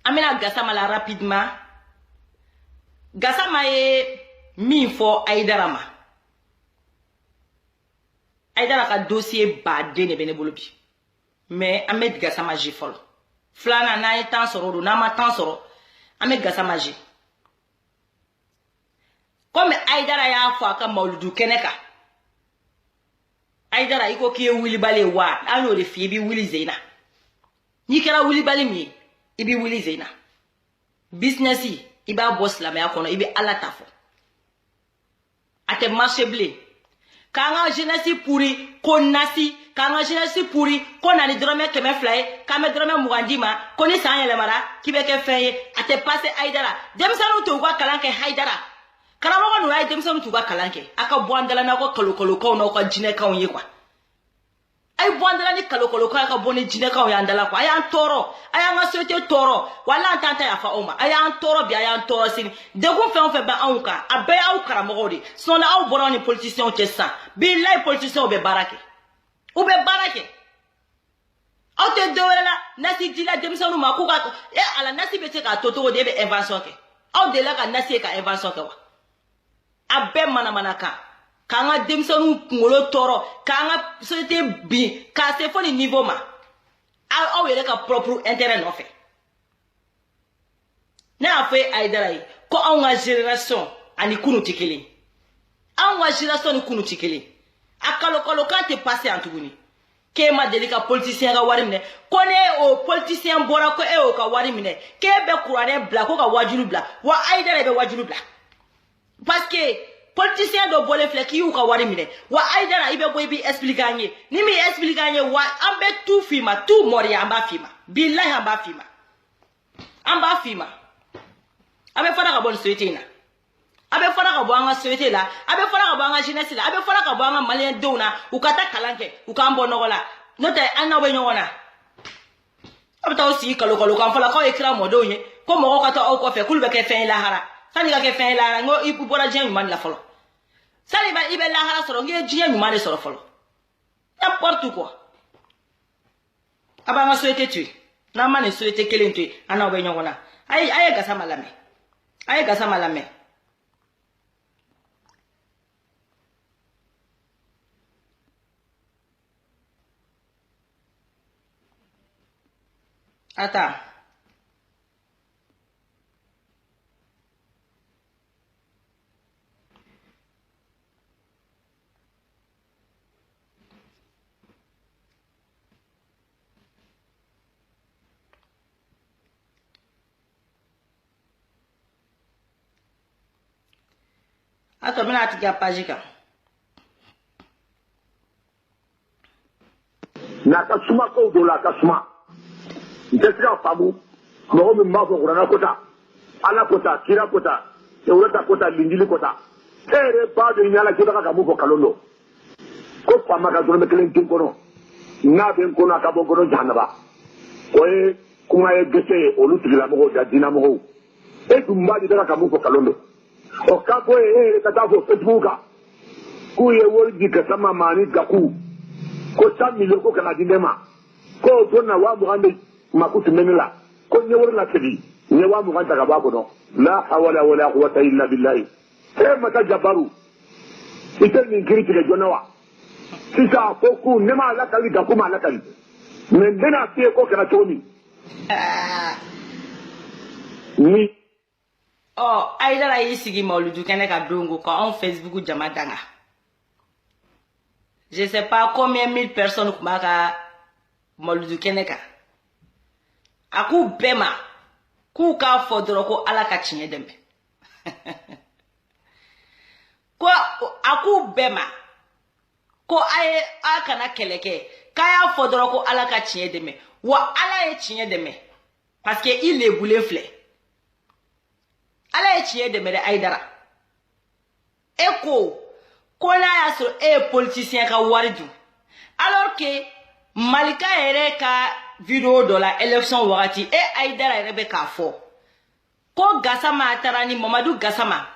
amena Gassama la rapidement. Gassama est mis for Aidarama. Aidara ka dossier badé ne bene bolobi. Mais Ahmed Gassama j'ai fol. Flana na etan soro na ma tan soro. Ahmed Gassama j'ai. Comme Aidara ya fo aka Mauludu Keneka. Aidara iko kiye Willy Bale wa alo de fi bi Willy Zeina. Ni kera Willy Bale mi ibi Willy Zeina. Businessy iba boss la me akono ibi ala tafo. Ate marché blé. Kanga jeunesse pourri konasi kanga jeunesse pourri konani drome keme fly kame drome mugandima koni sanye le mara kibeke feye ate passé Aidara demsanu to gwa kalanke Haidara karamo no ay demsanu to gwa kalanke aka boandala na ko kolokolo ko no ko jine ka onye kwa ay boandala ni kolokolo ko aka boni jine ka onye andala kwa aya toro aya ngasote toro wala antanta ya fa oma aya toro bi aya toro sin de gon fe on fe ba anka abe aw karamo de sona aw boroni politicien o tessa bi lay politicien o be barake ou be barake aw te dowela nasi dila demsanu ma ko ka ala nasi be te ka toto de be invention ke aw de la ka nasi ka invention ke wa abe mana ka kanga demsanu ngolo toro kanga société bi ka se foni niveau ma aw yele ka propre intérêt no fe na fe Aidara ko aw nga génération ani kunu tikeli aw nga génération ni kunu tikeli akalo ka te passé en tuguni ke ma delika politicien ga wari mine kone o politicien bora ko e o ka wari mine ke be kurane bla ko ka wajulu bla wa Aidara be wajulu bla parce que politicien do bolé fleki yu ka wari mine wa Aidara ibe boy bi expliquer ni mi expliquer wa ambe tout fima tout mori amba fima billahi amba fima abe fara ka bon société na abe fara ka bo anga société la abe fara ka bo anga jeunesse la abe fara ka bo anga malien dona ukata kalanke ukambo nogola note ana we nyona abe ta aussi kalo kan fala ko ekra modo nye ko mo ko ta o ko fe kulbe ke fen la hara sani ka ke fen la ngo ipu bora jen man la folo sani ba ibe la hara soro nge jen man soro folo n'importe quoi aba nga société tu na man société kelen tu ana we nyona ay Gassama lame Attends. Attends, mais là, tu as pas dit. Nakasuma ko do la kasuma. Ndesika famu. Mo me mafo kurana kota. Ala kota, kira kota. Eweta kota lingili kota. Tere ba de nyala kibaka kamu ko kalondo. Ko fama ka do me kelen tin kono. Na ben kono ka bon kono janaba. Oye kuma e gese olu tigila mo da dinamo. E dumba di daga kamu ko kalondo. O kako e kata ko Facebook ku ye wori di Gassama mani gaku ko 100 million ko kana dinema ko donna wa muhammad makutu menela ko nyewor la tedi ne wa muhammad daga babo no la hawla wala quwwata illa billah e mata jabaru ite ni kiriti le jonawa sisa ko ku ne ma la kali gaku ma la kali men dena tie ko kana tomi ni oh Aidara yisigi Mauludu Keneka dongo ko on Facebook jamadanga. Je sais pas combien mille personnes kumaka Mauludu Keneka. Aku bema ku ka fodoro ko ala ka chinye dembe. Ko aku bema ko aye akana keleke kaya fodoro ko ala ka chinye dembe. Wa ala ye chinye dembe parce que il est boulé flé. Ala ye de mere Aidara eko kona ya so politicien ka waridu alors que Malika ere ka vidéo de la élection wakati Aidara ere be ka fo ko Gassama tarani Mamadou Gassama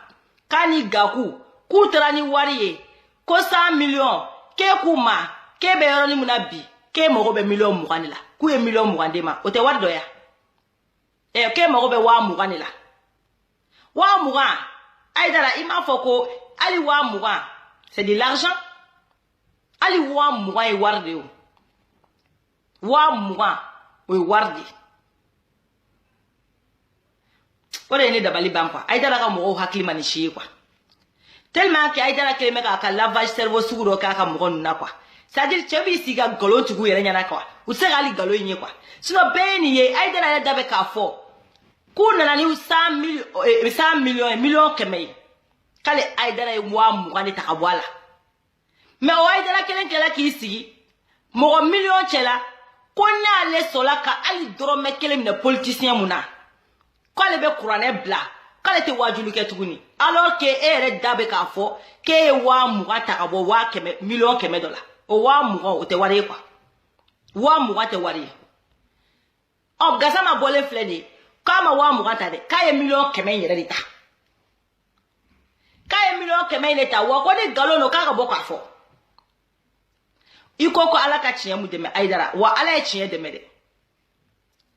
kani gaku ku tarani wariye ko 100 millions ke kuma ke be yoroni munabi ke mo be million muganila ku e million mugandema o te wardo ya ke mago be wa mugan ni la wa mugan Aïdara il m'a fait ko ali wa mugan c'est de l'argent ali wa mugan e warde o wa mugan o warde ore ni dabali ban quoi Aïdara ka mo hakli mani shi quoi tellement que Aïdara ke me ka lavage cerveau suguro ka mo na quoi c'est-à-dire chebi siga galo tugu yere nyana quoi ou se gali galo yin quoi sinon beni ye Aïdara ya dabe ka fo kuna na ni 100 millions keme kale Aïdara e wa mugan ta kabwala mais o Aïdara kelen ki sigi mo million chela konna le sola ka ali drome kelen ne politicien muna kale be kurane bla kale te wajulu ke tuguni alors que ere dabe ka fo ke wa mugan ta kabo wa keme million keme $. O wa mugan o te wari quoi wa mugan te wari o Gassama bole fleni kama wa mugan ta de kaye million keme yere dita kaye million keme ne ta wa ko de galono ka bo ka fo iko ko ala ka chiye mu de me Aïdara wa ala e chiye de me de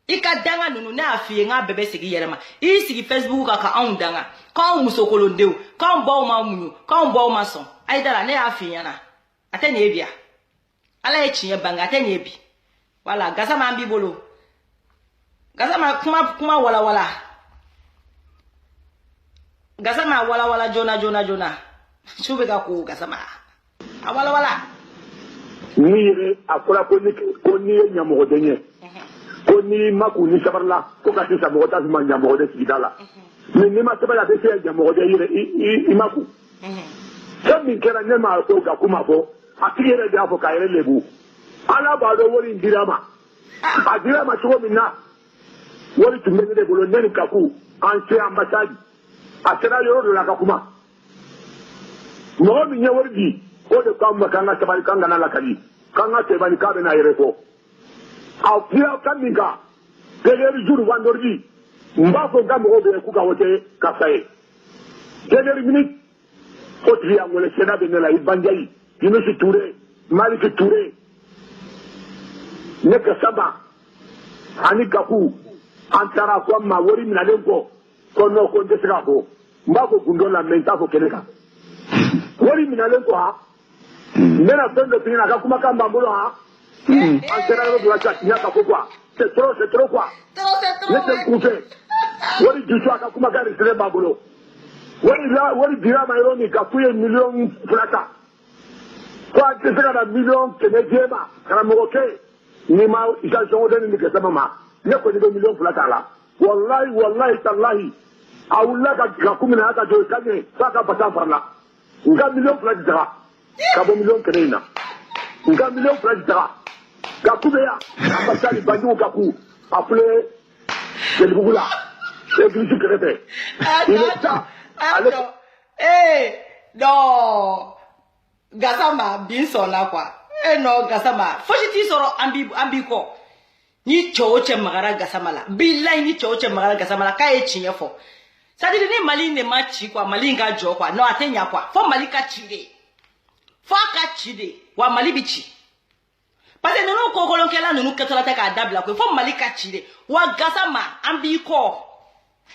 ika danga nunu na afie nga bebe sigi yerema I sigi Facebook ka an danga ka on musokolo ndeu ka on bo ma munyu ka on bo ma son Aïdara ne afie yana atene ebia ala e chiye banga atene ebi wala Gassama ambi bolo Gassama kuma wala Gassama wala jona chube ka ko Gassama wala ni akola ko ni nyamo denye ko ni maku ni sabarla ko ka tisa mo ta ma nyamo de sidala ni ma sabala de se nyamo de ire imaku min kera ne ma ko ga kuma fo akire da fo ka ire lebu ala ba do wori ndirama adira ma so minna wori tumbe de bolo ne kaku an se ambassade asera yoro do la ka kuma mo mi nya wori di ko de kam makanga tabari kanga na la kali kanga te bani ka be na ire fo au pia kaminga degeri juru wandorji mba fo gambo be ku ga wote ka faye degeri minute Otri angole sena benela ibanjai Yunus Touré Malik Touré Neka Saba Ani Kapu Antara kwa mawori minalenko Kono konde sirako Mbako kundola mentafo keneka Wori minalenko ha Nena pendo pinina kakuma kamba mbolo ha Antara yodo wacha nyaka kokwa C'est trop quoi Nete koufe Wori juswa kakuma kari sire babolo Wori dira maironi kafuye million flata. Kwa tisika na million kenejema kana moke ni ma isa jonde ni kesema ma. Yeko ni million flata la. Wallahi tallahi. Awulla ka kumina hata jo kanye saka pata farla. Nga million flata dara. Ka bo million kenena. Nga million flata dara. Ka kubeya ambasali bandu ka ku appelé Kelbugula. Église créée. Il est ça. No Gassama bin sola quoi no Gassama foshiti soro ambi ko ni choche magara Gassama la billahi ni choche magara Gassama la ka echinye fo sadiri ni mali ne machi kwa mali nga jo kwa no atenya kwa fo mali ka chide fo ka chide wa mali bichi parce no ko kolonkela no ketola ta ka dabla ko fo mali ka chide wa Gassama ambi ko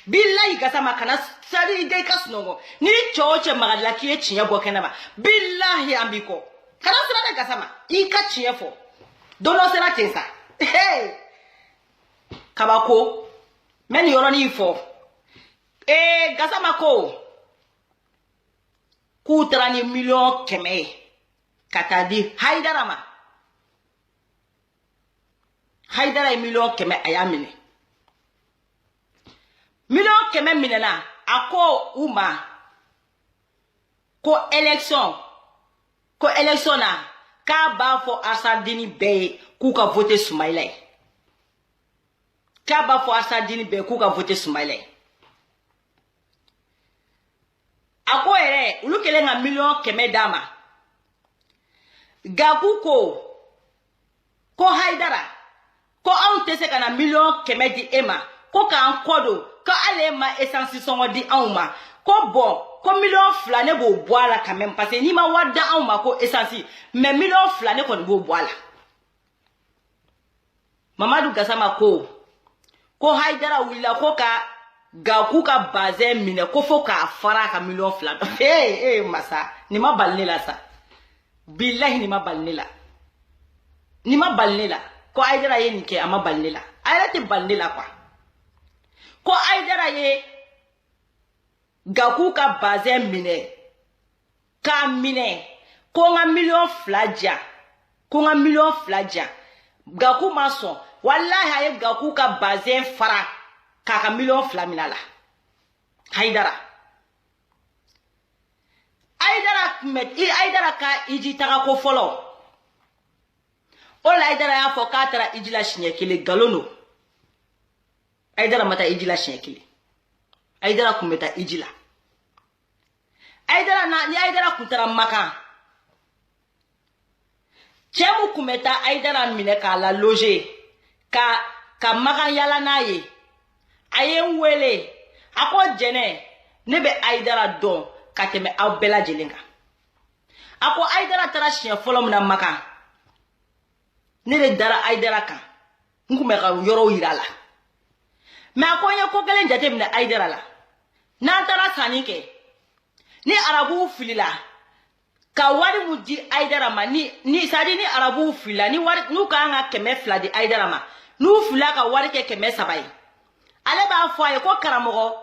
billahi Gassama kana sari ide kasnongo ni choche magala kiye chinya bokena ba billahi ambiko kana sira Gassama ika chiye fo dono sera tensa hey kabako men yoro ni fo Gassama ko kutra ni million keme katadi Haïdara million keme ayamine million keme minena ako uma ko élection na ka ba fo Asadini be ku ka voter Soumaïla ka ba fo Asadini be ku ka voter Soumaïla ako ere ulukele nga million keme dama gaku ko Haïdara ko on tese kana million keme di ema ko ka ankodo ka alema essence songo di auma ko bon ko million flane bo boala quand même parce que ni ma wada auma ko essence mais million flane ko bo boala Mamadou Gassama ko ko Haidara wulila ko ka Gakou ka bazin mine ko fo ka fara ka million fila. Masa ni ma balne la sa. Billahi ni ma balne la. Ni ma balne la. Ko Haidara ye nike ama balne la. Ayra te balne la kwa. Ko Haidara ye Gakou ka bazin mine ka mine ko nga million fila dia. Ko nga million fila dia. Gakou mason wallahi aye Gakou ka bazin fara kaka million fila minala. Haidara ka iji taga ko folo. Ola Haidara ya fo ka tara iji la shinyekele galono. Haidara mata iji la shinyekele. Haidara kumeta iji la. Haidara kuntara maka. Chemu kumeta Haidara mine ka la loge. Ka maka yala na ye. Aye wele ako jene nebe Haidara don kateme aw bela jelinga ako Haidara tara sien folom na maka nele dara Haidara kan ngume ka yoro yirala me ako ye ko gelen jate mine Haidara la na tara sanike ni arabu filila ka wari mudi Haidara ma ni sadi ni arabu filila ni wari nu ka nga keme fla di Haidara ma nu fila ka wari ke keme sabai ale ba fo ay ko karamogo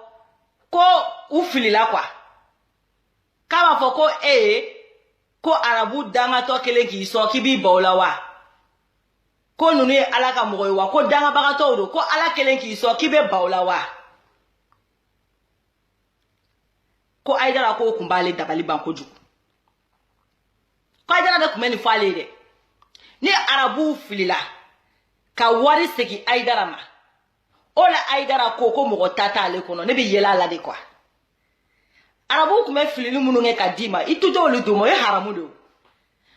ko u filila kwa ka ba fo ko ko arabu danga to kele ki so ki bi bawla wa ko nunu ala ka mogo wa ko danga baga to do ko ala kele ki so ki be bawla wa ko Haidara ko kumbale dabali banko juku ko Haidara da kumeni fale de ni arabu filila ka wari segi Haidara ma ola Haidara ko mogo tata ale kono ne bi yela la de kwa arabu kume filili munu nge kadima itujo oludumo ye haramu do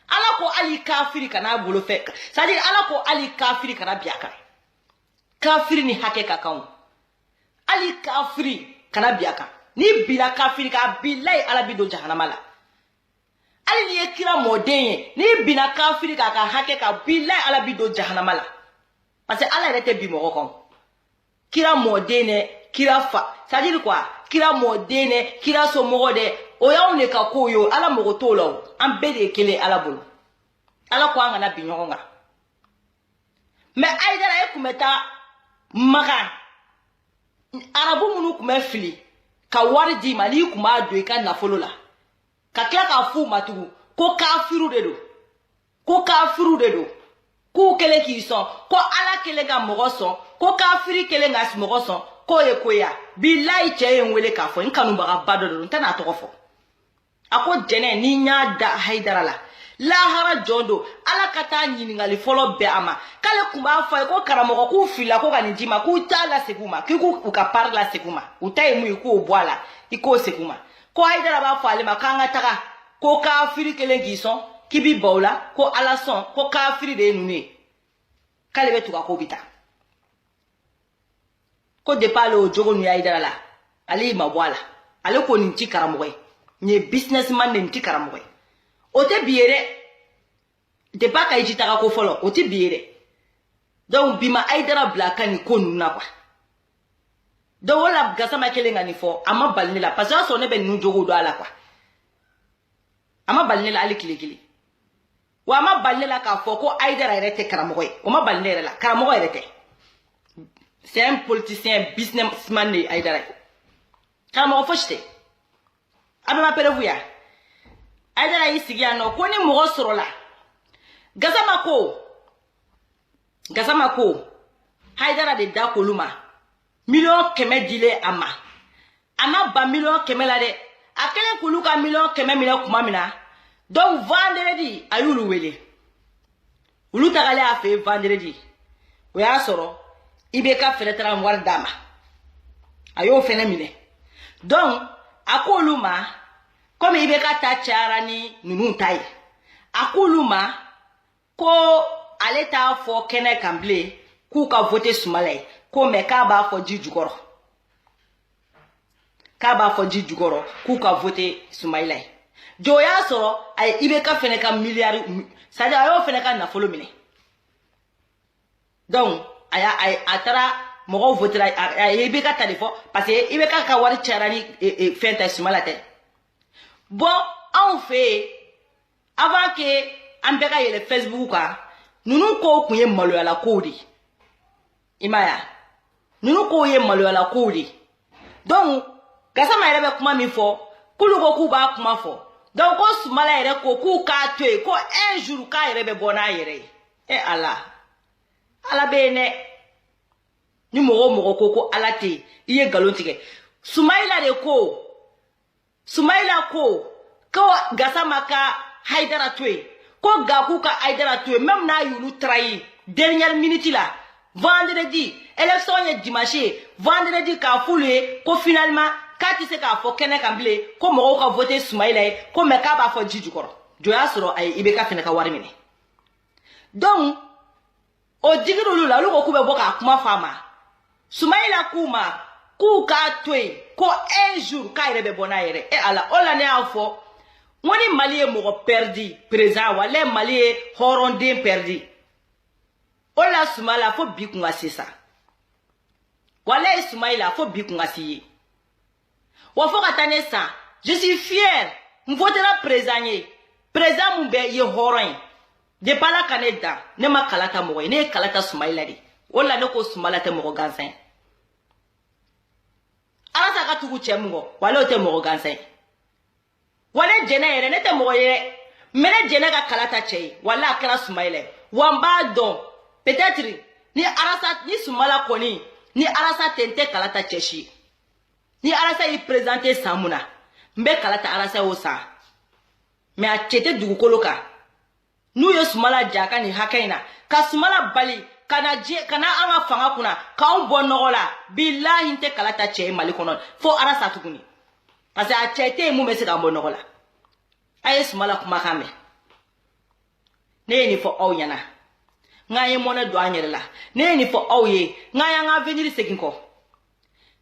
ala ko ali kafiri kana bolo fe sadi ala ko ali kafiri kana biaka kafiri ni hake kakao ali kafiri kana biaka ni bila kafiri ka billahi ala bido jahannama la ali ni kira modenye ni bina kafiri ka hake ka billahi ala bido jahannama la parce que ala rete bi mo ko kira modene kira fa c'est-à-dire quoi kira modene kira so mogode o yaw ne ka koyo ala mogo tolo an bede kele ala bolo ala ko anga na binyonga me Haidara e kumeta maka arabu munu kuma fili ka wari di mali kuma do ka na folola ka kila ka fu matugu ko kafiru de do ko kele ki son ko ala kele ga mogo son ko kafiri kele nga smogo son ko ye koya billahi che enwele ka fo nkanu baga bado do ntana to fo ako jene ni nya da Haidara la hara jondo ala kata nyini ngali folo be ama kale kumba fa ko karamogo ku fila ko kanijima ku tala seguma kiku ukaparla seguma utai mu ku obwala iko seguma ko Haidara ba fa ale makanga taka ko kafiri kele gison kibi bawla ko ala son ko kafiri de nune kale betu ka ko bita ko de palo o jogo ni Haidara la ali mabwala ale ko ni nti karamogo ni businessman ni nti karamogo o te biere de pa ka ijita ka ko folo o te biere donc bima Haidara blaka ni ko nuna kwa do wala gasama kelenga ni fo ama balni la parce que so ne be nu jogo do ala kwa ama balni la ali kilikili wa ama balni la ka fo ko Haidara rete karamogo o ma balni la karamogo rete c'est un politicien businessman ni Haidara karamogo fo chite abe ma pere vuya Haidara yisigia no ko ni mogo sorola gasama ko Haidara de da koluma million keme dile ama ba million keme la de akele kuluka million keme mina kuma mina donc vendredi ayulu wele ulu tagale a fe vendredi o ya soro ibe ka feletara mwar dama ayo fene mine donc akoluma comme ibe ka ta chara ni nunu tai akoluma ko ale ta fo kene kamble ku ka voter Sumalay ko me ka ba fo jijugoro ku ka voter Sumalay joya soro ay ibe ka fene ka milliard c'est-à-dire ayo fene ka na folo mine donc aya ay atara mogo votera ibe ka tali fo parce que ibe ka wari charani fenta Sumala te bon on fait avant que ambeka yele Facebook ka nunu ko kunye malo ala kodi imaya nunu ko ye malo ala kodi donc gasama yele be kuma mi fo kulu ko ku ba kuma fo donc ko Sumala yele ko ku ka tue ko un jour ka yele be bona yele ala bene ni mogo ko ala te iye galon tige Sumaila ko gasama ka Haidara tue ko gaku ka Haidara tue même na yulu trahi dernière minute là vendredi élection est dimanche vendredi ka foule ko finalement ka ti se ka fo kene kamble ko mogo ka voter Sumaila ko me ka ba fo jiju koro joya soro ay ibe ka fene ka wari mine donc o digirulu la luko kube boka kuma fama Sumaila kuma ku ka tue ko un jour ka irebe bona yere ala ola ne afo ngoni Mali e mogo perdi président wala Mali e horonde perdi ola Sumala fo bikunga sisa wala Sumaila fo bikunga siye wa fo katane sa je suis fier m'votera président mumbe ye horon de pala kaneda ne ma kalata mogo ne kalata Sumaila di ola ne ko Sumala te mogo gansan ala sa ka tugu chemungo wala o te mogo gansan wala jene yere ne te mogo yere mene jene ka kalata chei wala akela Sumaila wamba don peut-être ni arasa ni Sumala koni ni arasa tente kalata cheshi ni arasa yi présenter samuna mbe kalata arasa osa me a chete dugukolo ka nu ye Sumala jaka ni hakaina ka Sumala bali kana anga fanga kuna ka on bonogola billahi inte kalata che Mali kono fo arasa tukuni parce que a chete mu mesi ka bonogola aye Sumala kuma kame ne ni fo owyana ngaye mona do anyela ne ni fo oyé ngaya nga venir sekinko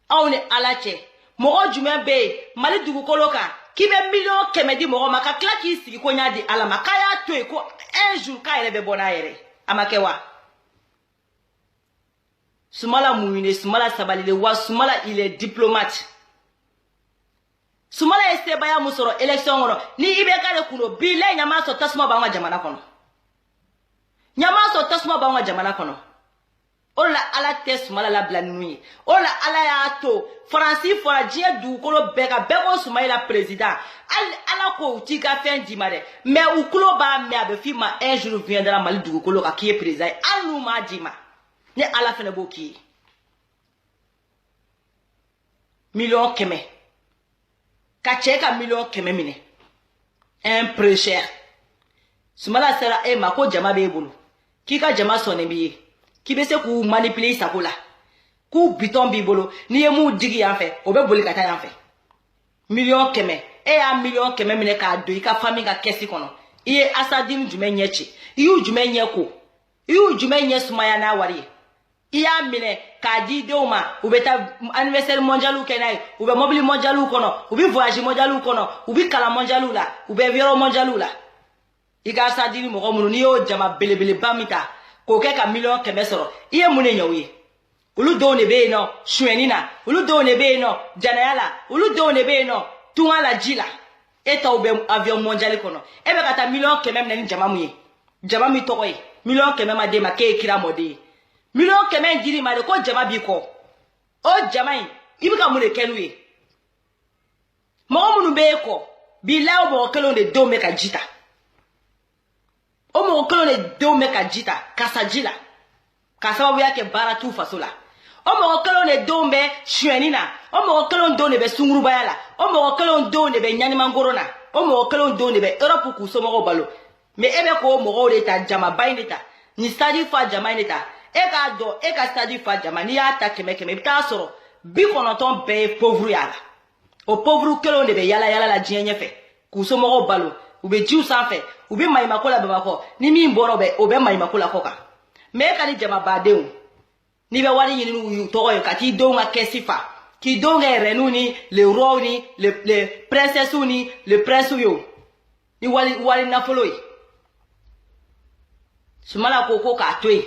awne alache mogo jumen be Mali dugukolo ka kibe million kemedi mogo maka klaki sigi ko nyadi alama kaya to ko un jour ka yere be bona yere amakewa Sumala mouine Sumala sabalile wa Sumala il est diplomate Sumala este baya musoro élection ngono ni ibe kale kuno bile nyama so tasma ba jamana kono nyama so tasma ba jamana kono ola ala te Sumala la blanui ola ala ya to Francis fora die du kolo beka beko Sumaila président ala ko tika fin dimare mais ou kolo ba me abe fima un jour viendra Mali du kolo ka qui est président anu ma dima ne ala fene boki million keme ka cheka million keme mine un peu cher Sumala sera e mako jama be bulu kika jama sone biye ki be se ku manipuler sakola ku biton bi bolo ni ye mu digi yan fe o be boli kata yan fe million keme e ya million keme mine ka do ika famille ka kesi kono iye asadin jumenye chi iyu jumenye ko iyu jumenye Sumaya na wari iya mine ka di deuma ubeta anniversaire mondial kenai ube mobile mondial kono ubi voyage mondial kono ubi kala mondial la ube viro mondial la iga asadin mo ko munu ni yo jama belebele bamita ko ke ka million keme soro iye mune nyawi ulu do ne be no shwenina ulu do ne be no janayala ulu do ne be no tunala jila eta ube avion mondial kono ebe kata million keme mne jama muye jama mi tokoy million keme ma de ma ke kira mode million keme ndiri ma de ko jama bi ko o jama ibi ka mune kenuye mo munu be ko bilaw mo kelo de do me ka jita o mo kelo de do me ka jita kasajila kasababu yake bara tu fasola o mo kelo ne dombe shwenina o mo kelo do ne be sunguru bayala o mo kelo do ne be nyani mangorona o mo kelo do ne be Europe ku so mo balo me ebe ko mo de ta jama baineta ni stadi fa jama ineta e ka do e ka stadi fa jama ni ata keme ta soro bi kono ton be pauvre yala o pauvre kelo ne be yala la jienye fe ku so mo balo ube jiu sa fe ube mai makola baba ko ni mi mboro be obe mai makola koka me ka ni jama badeu ni be wari yini nu to ko ka ti do nga kesifa ki do nga renu ni le roi ni le princesse ni le prince yo ni wali na foloi Sumala ko ka toy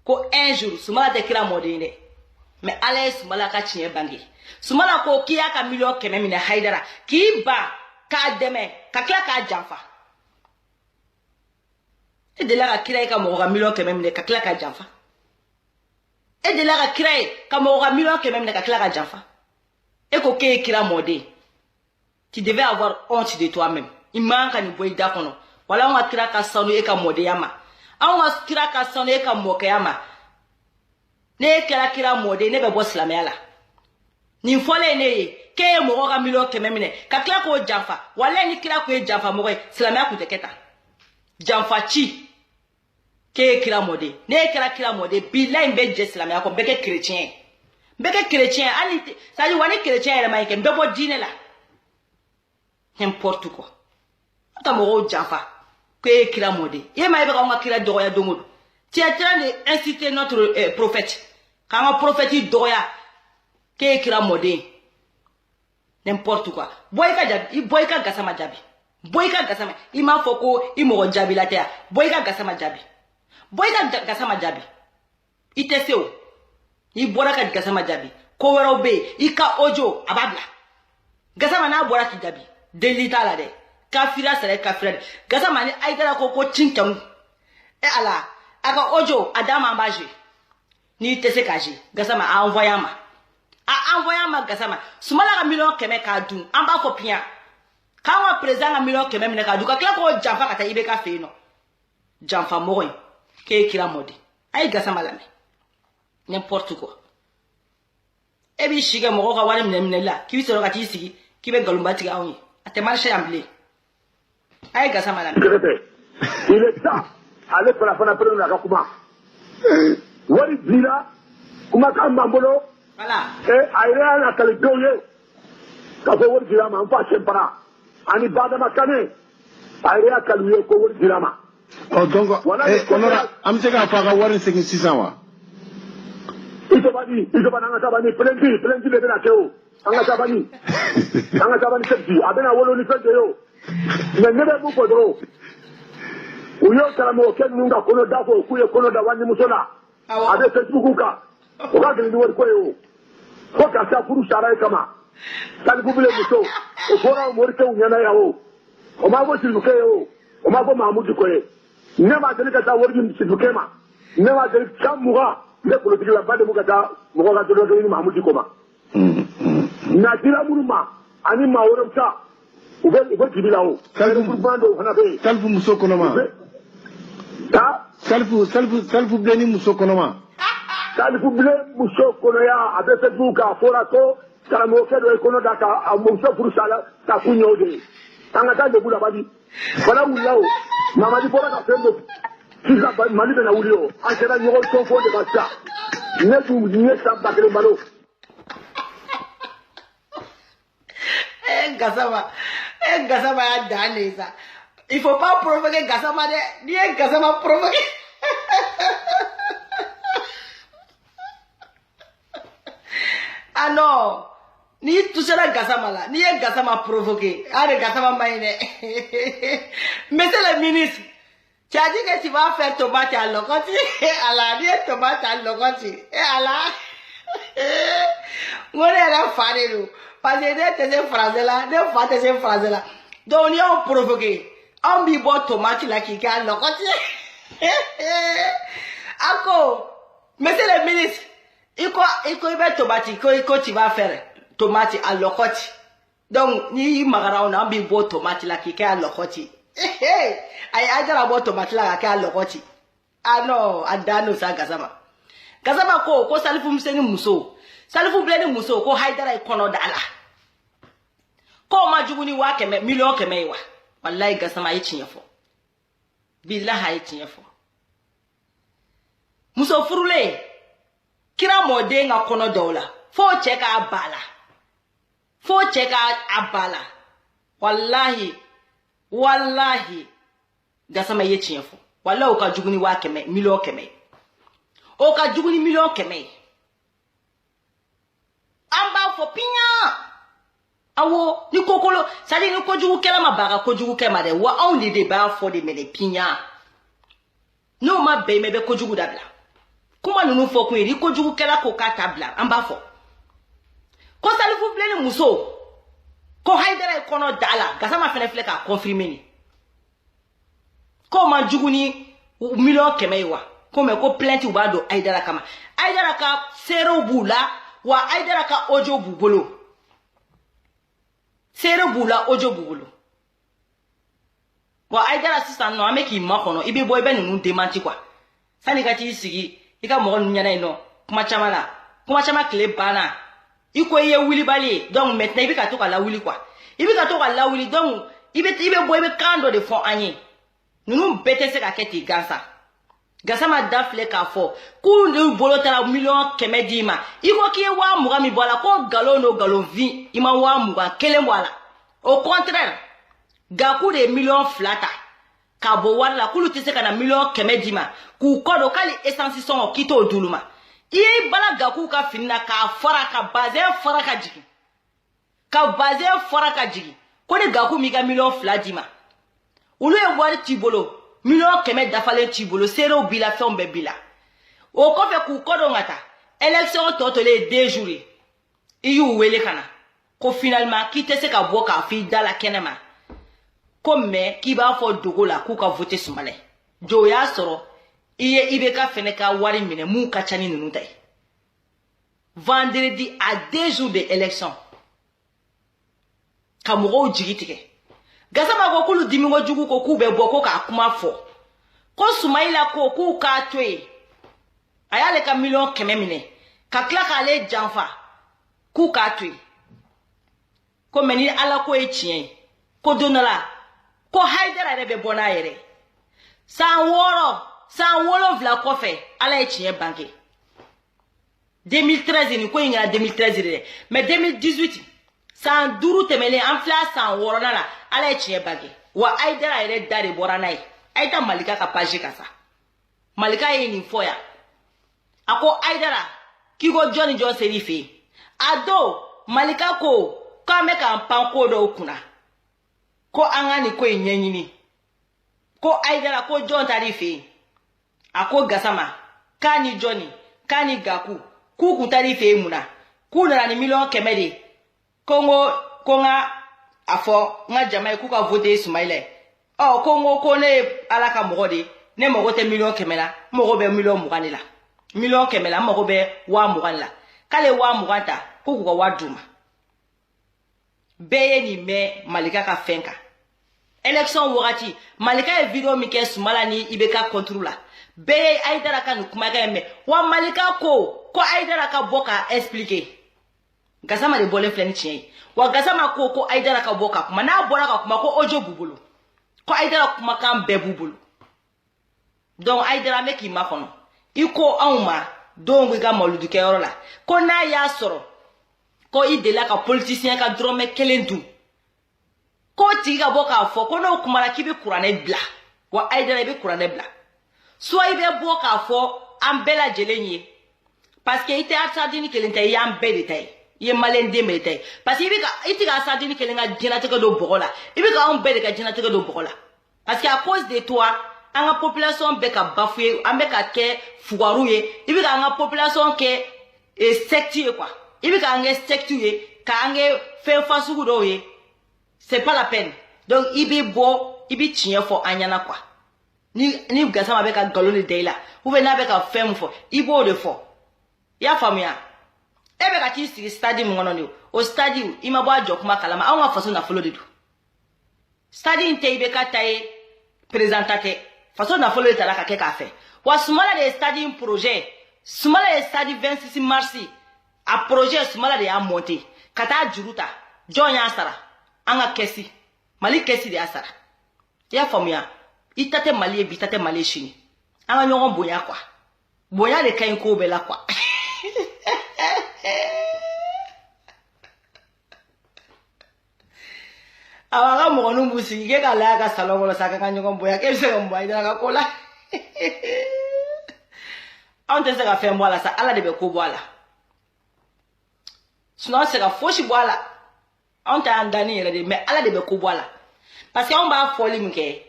ko un jour Soumala te kira modene mais allez Soumala ka tiɲɛ bange Soumala ko k'i y'a ka million 100 minɛ Haidara k'i ba k'a dɛmɛ ka tila k'a janfa e de la ka kira ka mɔgɔ ka million 100 minɛ ka tila k'a janfa e de la ka kira ka mɔgɔ ka million 100 minɛ ka tila k'a janfa e ko k'e kira mɔden tu devais avoir honte de toi-même il manque ni boy da kono wala on kira ka sanu e ka mɔdenya ma on kira ka sanu e ka mɔkɛya ma ne kira mɔden ne bɛ bɔ silamɛya la nin fɔlen ne ye k'e mɔgɔ ka million 100 minɛ ka tila k'o janfa wala ni kira ko e janfa mɔgɔ ye silamɛya kun tɛ kɛ tan janfa ci k'e kira mɔden ne kira mɔden bilahi bɛ jɛ silamɛya kɔ bɛɛ kɛ chrétien bɛɛ kɛ chrétien hali c'est-à-dire wa ni chrétien yɛrɛ ma ɲi kɛ n bɛ bɔ diinɛ la n'importe quoi ta mɔgɔw janfa k'e kira mɔden e ma e bɛ k'anw ka kira dɔgɔya don o don tu es en train d'inciter notre prophète k'an ka prophète dɔgɔya k'e kira mɔden n'importe quoi bɔ i ka gasama jaabi bɔ i ka gasama i m'a fɔ ko i mɔgɔ jaabila tɛ yan bɔ i ka gasama jaabi bɔ i ka gasama jaabi i tɛ se o n'i bɔra ka gasama jaabi ko wɛrɛw bɛ yen i ka audio a b'a bila gasama n'a bɔra k'i jaabi deli t'a la dɛ kafira sara kafira dɛ gasama ni Haidara ko cincɛnw e ala a ka audio a d'a ma an b'a jouer n'i tɛ se k'a jouer gasama a envoyé an ma gasama Soumala ka million 100 k'a dun an b'a fɔ piyan k'an ka président ka million 100 minɛ k'a dun ka tila k'o janfa ka taa IBK fɛ yen nɔ janfa mɔgɔ in k'e kira mɔden a ye gasama lamɛn n'importe quoi e b'i si kɛ mɔgɔw ka wari minɛ la k'i bɛ sɔrɔ ka t'i sigi k'i bɛ nkalonba tigɛ anw ye a tɛ marché yan bilen a ye gasama lamɛn. il est temps ale fana pere a ka kuma wari dira kumakan b'an bolo voilà a yɛrɛ y'a lakali denw ye k'a fɔ wari dira ma n fa sɛnpara ani Badama Kane a yɛrɛ y'a kali u ye ko wari dira ma. donc honorable an bɛ se k'a fɔ a ka wari segin sisan wa. i sabali an ka sabali plainte de bɛna kɛ o an ka sabali sɛbisi a bɛna wolo ni fɛn de ye o mais ne bɛ mun fɔ dɔrɔn u y'o karamɔgɔkɛ ninnu ka kɔnɔ da fɔ k'u ye kɔnɔ da warimuso la a bɛ Facebook kan o ka gɛlɛn ni wari ko ye o fo ka se furu sara ye kama Salifu bile muso o fɔra morikɛw ɲɛna yan o m'a fɔ Sidibukɛ ye o m'a fɔ Mahamudu ko ye ne ma deli ka taa wari di Sidibukɛ ma ne ma deli san 20 ne politique la ba de mu ka taa mɔgɔ ka dɔdɔ kɛ ni Mahamudu ko ma na dira minnu ma ani maa wɛrɛw ta u bɛ dibi la o ban dɔw fana bɛ yen Salifu muso kɔnɔma Salifu bile ni muso kɔnɔma Salifu bile muso kɔnɔya a bɛ Facebook kan a fɔra ko karamɔgɔkɛ dɔ ye kɔnɔ da ka muso furu sa la ka kun ɲɛ o de ye an ka taa degun la badi bana wulila o Mamadi bɔra ka fɛn dɔ sisan Mali bɛna wuli o an kɛra ɲɔgɔn tɔn fɔ de ka sa ne dun ye san 1000 balo. Gasama y'a dan de sa il faut pas provoquer Gasama dɛ n'i ye Gasama provoquer ah non n'i touchera Gasama la n'i ye Gasama provoquer Gasama ma ɲi dɛ monsieur le ministre tu as dit que tu vas faire tomate à Lokoti ala n'i ye tomate à Lokoti ala n ko ne yɛrɛ fa de don parce que ne tɛ se français la ne fa tɛ se français la donc n'i y'o provoquer anw b'i bɔ tomate la k'i kɛ a Lokoti a ko monsieur le ministre i ko i bɛ tomate ko tu vas faire tomate à Lokoti donc n'i magara o na an b'i bɔ tomate la k'i kɛ a Lokoti ayi Haidara bɔ tomate la ka kɛ a Lokoti ah non a dan n'o sa Gasama ko Salifu misɛnnin muso Salifu bile ni muso ko Haidara ye kɔnɔ da la ko ma jugu ni million 100 ye wa wallahi Gasama ye tiɲɛ fɔ billahi ye tiɲɛ fɔ muso furulen kira mɔden ka kɔnɔ dɔw la fo cɛ k'a bala wallahi Gasama ye tiɲɛ fɔ wallahi o ka jugu ni million 100 o ka jugu ni million 100 an b'a fɔ piɲa awo ni kokolo sadi ni kojugu kɛla ma baga kojugu kɛ ma dɛ wa anw de b'a fɔ de mɛnɛ piɲa n'o ma bɛn mɛ bɛ kojugu dabila kuma nunu fo kun iri ko jugu kela ko ka tabla an ba fo ko Salifu filɛ ni muso ko Haidara ye kɔnɔ dala Gassama fɛnɛ filɛ ka confirmer ni ko ma jugu ni million 100 ye wa ko mais ko plainte u b'a don Haidara kama Haidara ka serew b'u la wa Haidara ka audio b'u bolo serew b'u la audio b'u bolo wa Haidara sisan nɔ an bɛ k'i makɔnɔ i bɛ bɔ i bɛ ninnu démenti quoi sani ka t'i sigi i ka mɔgɔ ninnu ɲɛna yen nɔ kuma caman la kuma caman tile banna i ko i ye wulibali ye donc maintenant i bɛ ka to ka lawuli quoi i bɛ ka to ka lawuli donc i bɛ bɔ i bɛ kan dɔ de fɔ an ye ninnu bɛɛ tɛ se ka kɛ ten gansan Gassama da filɛ k'a fɔ k'u de bolo taara million 100 d'i ma i ko k'i ye 20 min bɔ a la ko galon do galon vin i ma 20 kelen bɔ a la au contraire Gakou de million 2 ta ka bɔ wari la k'olu tɛ se ka na million 100 d'i ma k'u kɔ don k'ali essence sɔngɔ k'i t'o d'olu ma i ye bala Gakou ka fini na k'a fara ka bazin fara ka jigin ka bazin fara ka jigin ko ni Gakou m'i ka million 2 d'i ma olu ye wari t'i bolo million 100 dafalen t'i bolo serew b'i la fɛnw bɛɛ b'i la o kɔfɛ k'u kɔ don ka taa élection tɔ tolen 2 jours ye i y'u wele ka na ko finalement k'i tɛ se ka bɔ k'a f'i da la kɛnɛma ko mais k'i b'a fɔ dogo la k'u ka voter Soumaïla jo y'a sɔrɔ i ye IBK fɛnɛ ka wari minɛ mun ka ca ni ninnu ta ye vendredi à 2 jours de élection ka mɔgɔw jigi tigɛ Gassama ko k'olu dimi ko jugu ko k'u bɛ bɔ ko k'a kuma fɔ ko Soumaïla ko k'u k'a to yen a y'ale ka million 100 minɛ ka tila k'ale janfa k'u k'a to yen ko mais ni Ala ko ye tiɲɛ ye ko don dɔ la ko Haidara yɛrɛ bɛ bɔ n'a yɛrɛ san 7 kɔfɛ Ala ye tiɲɛ banke 2013 ni ko in kɛra 2013 de mais 2018 san 5 tɛmɛlen an filɛ san 6 na la Ala ye tiɲɛ banke wa Haidara yɛrɛ da de bɔra n'a ye a ye taa Malika ka page kan sa Malika ye nin fɔ yan a ko Haidara k'i ko jɔn ni jɔn ser'i fɛ yen a don Malika ko k'an bɛ k'an pan ko dɔw kunna ko an ka nin ko in ɲɛɲini ko Haidara ko jɔn taar'i fɛ yen a ko Gassama k'a ni jɔni k'a ni Gakou k'u kun taar'i fɛ yen mun na k'u nana ni million 100 de ko n ka a fɔ n ka jama ye k'u ka voter Soumaïla ko n ko ne ye Ala ka mɔgɔ de ne mago tɛ million 100 la n mago bɛ million 20 de la million 100 la n mago bɛ 20 la k'ale 20 ta ko k'u ka wari d'u ma bɛɛ ye nin mɛn Malika ka fɛn kan élection wagati Malika ye video min kɛ Soumaïla ni IBK contre la bɛɛ ye Haidara ka nin kumakan mɛn wa Malika ko Haidara ka bɔ ka expliquer Gassama de bɔlen filɛ ni tiɲɛ ye wa Gassama ko Haidara ka bɔ ka kuma n'a bɔra ka kuma ko audio b'u bolo ko Haidara kumakan bɛɛ b'u bolo donc Haidara bɛ k'i makɔnɔ i ko anw ma don i ka mawuludikɛyɔrɔ la ko n'a y'a sɔrɔ ko i delila ka politicien ka dɔrɔmɛ 1 dun ko tigi ka bɔ k'a fɔ ko n'o kumara k'i bɛ kuranɛ bila wa Haidara i bɛ kuranɛ bila soit i bɛ bɔ k'a fɔ an bɛɛ lajɛlen ye parce que i tɛ asadini kelen ta i y'an bɛɛ de ta ye i ye maliyɛn den bɛɛ de ta ye parce que i tɛ ka asadini kelen ka diɲɛlatigɛ don bɔgɔ la i bɛ ka anw bɛɛ de ka diɲɛlatigɛ don bɔgɔ la parce que à cause de toi an ka population bɛ ka bafouer an bɛ ka kɛ fugaru ye i bɛ ka an ka population kɛ secte ye quoi i bɛ ka an kɛ secte ye k'an kɛ fɛn fasugu dɔw ye c'est pas la peine donc i bɛ bɔ i bɛ tiɲɛ fɔ an ɲɛna quoi ni Gassama bɛ ka nkalon de da i la ou bien n'a bɛ ka fɛn min fɔ i b'o de fɔ i y'a faamuya e bɛ ka t'i sigi stade min kɔnɔ de o stade i ma bɔ a jɔ kuma kalama anw ka faso nafolo de don stade in tɛ IBK ta ye président ta tɛ faso nafolo de taara ka kɛ k'a fɛ wa Soumaïla de ye stade in projet Soumaïla ye stade 26 mars a projet Soumaïla de y'a monté ka taa juru ta jɔn y'a sara an ka kɛsi Mali kɛsi de y'a sara i y'a faamuya i ta tɛ Mali ye bi i ta tɛ Mali ye sini an ka ɲɔgɔn bonya quoi bonya de ka ɲi ko bɛɛ la quoi awa ka mɔgɔninw b'u sigi k'e ka laya ka salon kɔnɔ sa ka ɲɔgɔn bonya k'e bɛ se ka mun bɔ Haidara ka ko la anw tɛ se ka fɛn bɔ a la sa Ala de bɛ ko bɔ a la sinon an tɛ se ka fosi bɔ a la anw ta y'an danni yɛrɛ de mais Ala de bɛ ko bɔ a la parce que anw b'a fɔli min kɛ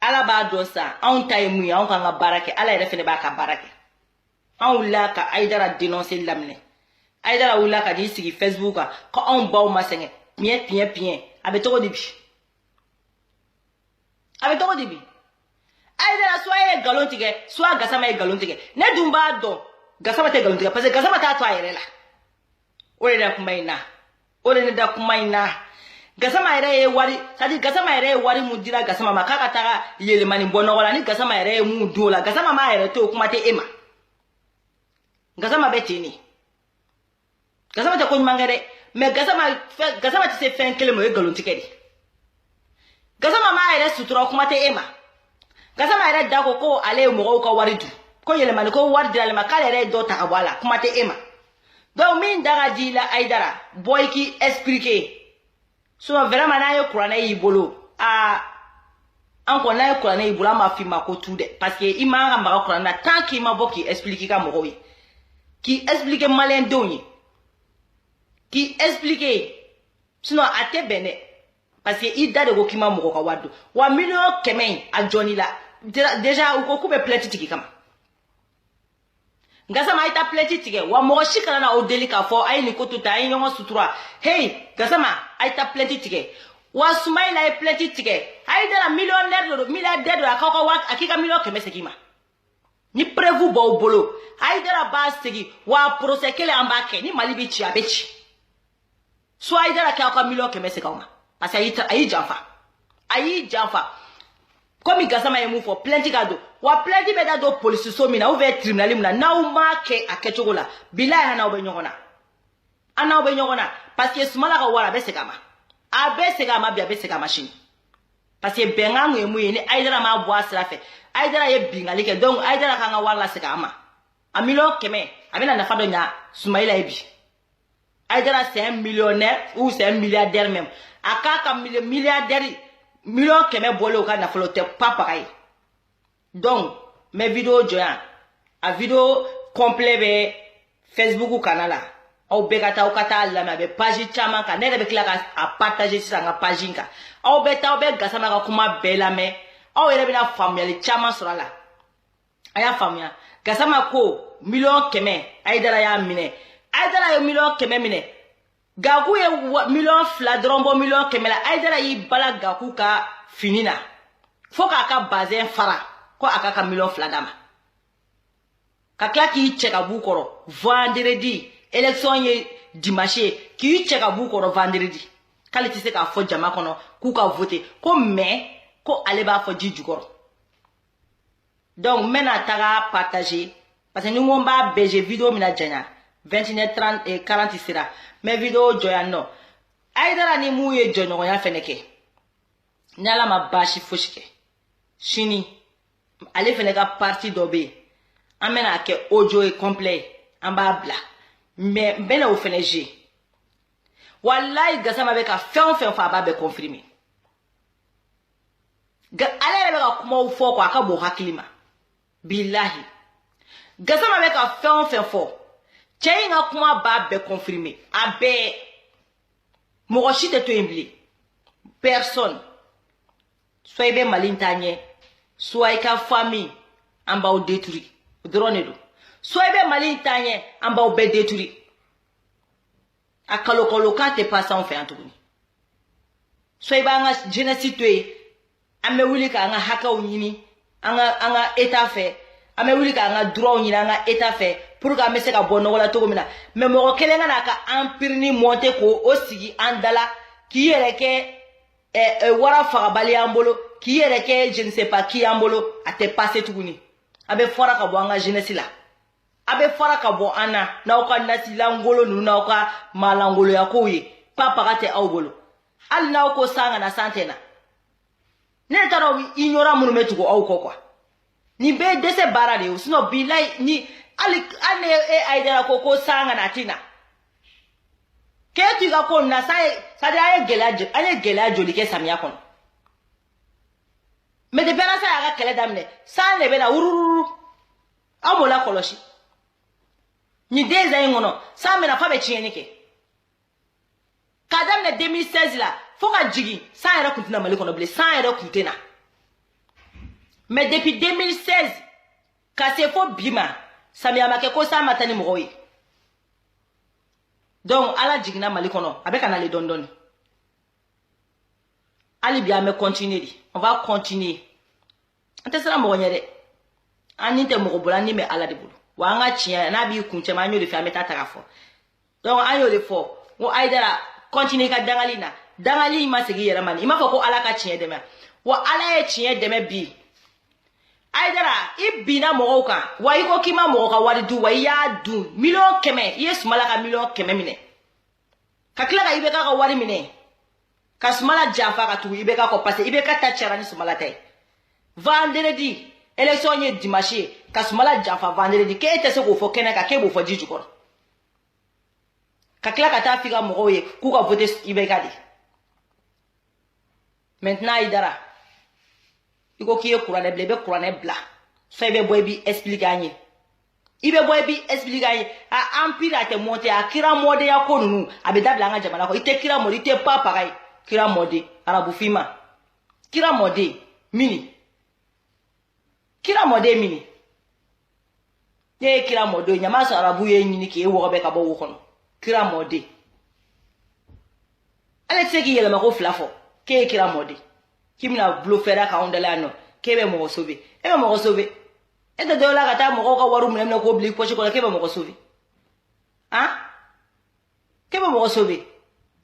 Ala b'a dɔn sa anw ta ye mun ye anw kan ka baara kɛ Ala yɛrɛ fɛnɛ b'a ka baara kɛ an wulila ka Aïdara dénoncer lamine Aïdara wulila ka di sigi Facebook ka an baw ma sɛŋɛ piɲɛ a bɛ togo di bi Aïdara soit ye galon tigɛ soit Gassama ye galon tigɛ ne dun b'a dɔn Gassama tɛ galon tigɛ parce que Gassama t'a to a yɛrɛ la o de da kuma in na Gassama yɛrɛ ye wari c'est-à-dire Gassama yɛrɛ ye wari mun dira Gassama ma k'a ka taga yɛlɛmani bɔ nɔgɔ la ni Gassama yɛrɛ ye mun don la Gassama m'a yɛrɛ to kuma tɛ e ma Gassama bɛ ten ne Gassama tɛ ko ɲuman kɛ dɛ mais Gassama tɛ se fɛn kelen ma o ye galon tigɛ de Gassama m'a yɛrɛ sutura kuma tɛ e ma Gassama yɛrɛ da ko ale ye mɔgɔw ka wari dun ko yɛlɛmani ko wari dira ale ma k'ale yɛrɛ ye dɔ ta ka bɔ a la kuma tɛ e ma donc min da ka di la Aïdara bɔ i k'i expliquer sinon vraiment n'a ye kuranɛ y'i bolo an kɔni n'a ye kuranɛ y'i bolo an m'a f'i ma ko tu dɛ parce que i man ka maga kuranɛ na tant qu'il ma bɔ k'i expliquer ka mɔgɔw ye k'i expliquer maliyɛndenw ye k'i expliquer sinon a tɛ bɛn dɛ parce que i da de ko k'i ma mɔgɔ ka wari dun wa miliyɔn 100 in a jɔnni la déjà u ko k'u bɛ plainte tigi kama Gassama a ye taa plainte tigɛ wa mɔgɔ si kana na o deli k'a fɔ a ye nin ko to tan a ye ɲɔgɔn sutura hey Gassama a ye taa plainte tigɛ wa Soumaïla ye plainte tigɛ Aïdara milliardaire do a k'aw ka wari a k'i ka miliyɔn 100 segin ma ni preuve b'aw bolo Aïdara b'a segin wa procès kelen an b'a kɛ ni Mali bɛ ci a bɛ ci soit Aïdara k'aw ka miliyɔn 100 segin aw ma parce que a y'i janfa comme Gassama ye mun fɔ plainte ka don wa plainte bɛ da don police so min na ou bien tribunal min na n'aw m'a kɛ a kɛcogo la bilahi n'aw bɛ ɲɔgɔn na parce que Soumala ka wari a bɛ segin a ma bi a bɛ segin a ma sini parce que bɛnkan kun ye mun ye ni Aïdara m'a bɔ a sira fɛ Aïdara ye bingali kɛ donc Aïdara kan ka wari la segin a ma a miliyɔn 100 a bɛna nafa dɔ ɲa Soumaïla ye bi Aïdara c'est un millionnaire ou c'est un milliardaire même a k'a ka milliardaire miliyɔn 100 bɔlen o ka nafolo tɛ pas pareil donc mes vidéos jɔyan a vidéo complet bɛ Facebook canal la aw bɛɛ ka taa lamɛn a bɛ page caman kan ne yɛrɛ bɛ tila ka a partager sisan n ka page in kan aw bɛ Gassama ka kuma bɛɛ lamɛn aw yɛrɛ bɛna faamuyali caman sɔrɔ a la a y'a faamuya Gassama ko miliyɔn 100 Aïdara y'a minɛ Aïdara ye miliyɔn 100 minɛ Gakou ye miliyɔn 2 dɔrɔn bɔ miliyɔn 100 la Aïdara y'i bala Gakou ka fini na fo k'a ka bazin fara ko a ka miliyɔn 2 d'a ma ka tila k'i cɛ ka b'u kɔrɔ vendredi élection ye dimanche k'i cɛ ka b'u kɔrɔ vendredi k'ale tɛ se k'a fɔ jama kɔnɔ k'u ka voter ko mais ko ale b'a fɔ ji jukɔrɔ donc n bɛna taga partager parce que ni n ko n b'a bɛɛ vidéo min na janya 21h40 sera mais vidéo jɔyan nɔ Aïdara ni mun ye jɔɲɔgɔnya fɛnɛ kɛ ni Ala ma baasi fosi kɛ sini ale fɛnɛ ka parti dɔ bɛ yen an bɛna kɛ audio ye complet an b'a bila mais n bɛna o fɛnɛ jouer wallahi Gassama bɛ ka fɛn o fɛn fɔ a b'a bɛɛ confirmer ale yɛrɛ bɛ ka kumaw fɔ quoi a ka bon hakili ma bilahi Gassama bɛ ka fɛn o fɛn fɔ cɛ in ka kuma b'a bɛɛ confirmer a bɛɛ mɔgɔ si tɛ to yen bilen personne soit i bɛ Mali ta ɲɛ soit i ka famille an b'aw détruire o dɔrɔn de don soit i bɛ Mali ta ɲɛ an b'aw bɛɛ détruire a kalo-kalokan tɛ passe anw fɛ yan tuguni soit i b'an ka jeunesse to yen an bɛ wuli k'an ka hakɛw ɲini an ka état fɛ an bɛ wuli k'an ka droits ɲini an ka état fɛ pour que an bɛ se ka bɔ nɔgɔ la cogo min na mais mɔgɔ kelen ka n'a ka empire ni monter k'o sigi an da la k'i yɛrɛ kɛ wara fagabali y'an bolo k'i yɛrɛ kɛ je ne sais pas qui y'an bolo a tɛ passer tuguni a bɛ fara ka bɔ an ka jeunesse la a bɛ fara ka bɔ an na n'aw ka nasilangolo ninnu n'aw ka malangoloya kow ye papaga tɛ aw bolo hali n'aw ko san ka na san tɛ na ne t'a dɔn ignorant minnu bɛ tugu aw kɔ quoi nin bɛɛ ye dɛsɛ baara de ye sinon bilayi ni hali ne Aïdara ko san ka na a ti na k'e to i ka ko nin na san ye c'est-à-dire an ye gɛlɛya joli kɛ samiya kɔnɔ mais depuis ala sa y'a ka kɛlɛ daminɛ san de bɛ na wurururu aw m'o la kɔlɔsi nin 2 ans in kɔnɔ san bɛ na f'a bɛ tiɲɛni kɛ k'a daminɛ 2016 la fo ka jigin san yɛrɛ kun tɛna Mali kɔnɔ bilen san yɛrɛ kun tɛ na mais depuis 2016 ka se fo bi ma samiya ma kɛ ko sa ma taa ni mɔgɔw ye donc ala jigina Mali kɔnɔ a bɛ ka nale dɔndɔni hali bi an bɛ continuer de on va continuer an tɛ siran mɔgɔ ɲɛ dɛ an ni tɛ mɔgɔ bolo an ni bɛ ala de bolo wa an ka tiɲɛ n'a b'i kun cɛman an y'o de fɛ an bɛ taa taga fɔ donc an y'o de fɔ ko Aidara continue ka dangali na dangali ma segin yɛrɛ ma ni i m'a fɔ ko ala ka tiɲɛ dɛmɛ wa ala ye tiɲɛ dɛmɛ bi Aidara i bina mɔgɔw kan wa i ko k'i ma mɔgɔ ka wari dun wa i y'a dun miliyɔn 100 i ye Sumala ka miliyɔn 100 minɛ ka tila ka IBK ka wari minɛ ka Sumala janfa ka tugu IBK kɔ parce que IBK ta cayara ni Sumala ta ye vendredi élection ye dimanche ye ka Sumala janfa vendredi k'e tɛ se k'o fɔ kɛnɛ kan k'e b'o fɔ ji jukɔrɔ ka tila ka taa f'i ka mɔgɔw ye k'u ka voter IBK de maintenant Aidara i ko k'i ye kuranɛ bila i bɛ kuranɛ bila so i bɛ bɔ i b'i expliquer an ye i bɛ bɔ i b'i expliquer an ye a empire a tɛ monter a kira mɔdenya ko ninnu a bɛ dabila an ka jamana kɔ i tɛ kira mɔden i tɛ pa paga ye kira mɔden arabufima kira mɔden mini kira mɔden mini ne ye kira mɔden ɲama sɔrɔ arabu ye ɲini k'e wɔgɔbɛ ka bɔ wo kɔnɔ kira mɔden ale tɛ se k'i yɛlɛma ko fila fɔ k'e ye kira mɔden k'i bɛna bulo fɛrɛ k'anw dala yan nɔ k'e bɛ mɔgɔ sauver e bɛ mɔgɔ sauver e tɛ dɔw la ka taa mɔgɔw ka wari minɛ k'o bila i poche kɔnɔ k'e bɛ mɔgɔ sauver han k'e bɛ mɔgɔ sauver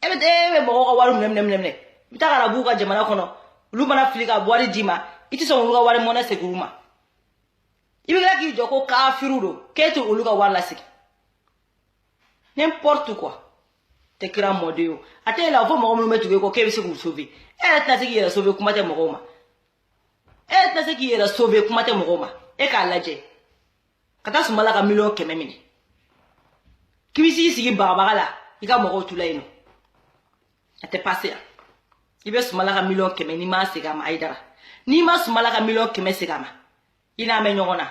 e bɛ mɔgɔw ka wari minɛ i bɛ taa arabuw ka jamana kɔnɔ olu mana fili ka wari d'i ma i tɛ sɔn olu ka wari mɔnɛ segin olu ma i bɛ tila k'i jɔ ko kafiru don k'e tɛ olu ka wari lasegin n'importe quoi tɛ kira mɔden o a tɛ yɛlɛ fɔ mɔgɔ minnu bɛ tugu e kɔ k'e bɛ se k'u sauver e yɛrɛ tɛna se k'i yɛrɛ sauver kuma tɛ mɔgɔw ma e yɛrɛ tɛna se k'i yɛrɛ sauver kuma tɛ mɔgɔw ma e k'a lajɛ ka taa Sumala ka miliyɔn 100 minɛ k'i bɛ s'i sigi bagabaga la i ka mɔgɔw tula yen nɔ a tɛ passe yan i bɛ Sumala ka miliyɔn 100 n'i ma segin a ma Aidara n'i ma Sumala ka miliyɔn 100 segin a ma i n'a mɛn ɲɔgɔn na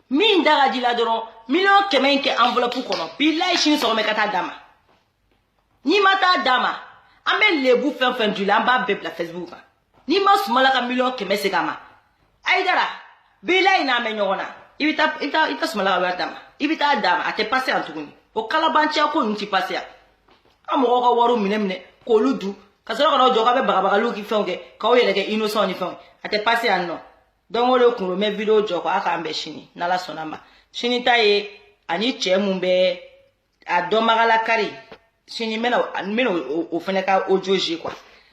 min da ka di la dɔrɔn miliyɔn 100 in kɛ enveloppe kɔnɔ bilayi sini sɔgɔma ka taa d'a ma n'i ma taa d'a ma an bɛ lebu fɛn fɛn du la an b'a bɛɛ bila Facebook kan n'i ma Sumala ka miliyɔn 100 segin a ma Aidara bilayi n'a mɛn ɲɔgɔn na i bɛ taa Sumala ka wari d'a ma i bɛ taa d'a ma a tɛ passe yan tuguni o kalabanciya ko ninnu tɛ passe yan an mɔgɔw ka wariw minɛ k'olu dun ka sɔrɔ ka n'aw jɔ k'a bɛ bagabagaliw k'i fɛnw kɛ k'aw yɛrɛ kɛ innocent ni fɛnw a tɛ passe yan nɔ donc o de kun mɛ video jɔ ko a k'an bɛn sini n'ala sɔnna ma sini ta ye ani cɛ mun bɛ a dɔnbagala kari sini n bɛna o fana ka audio quoi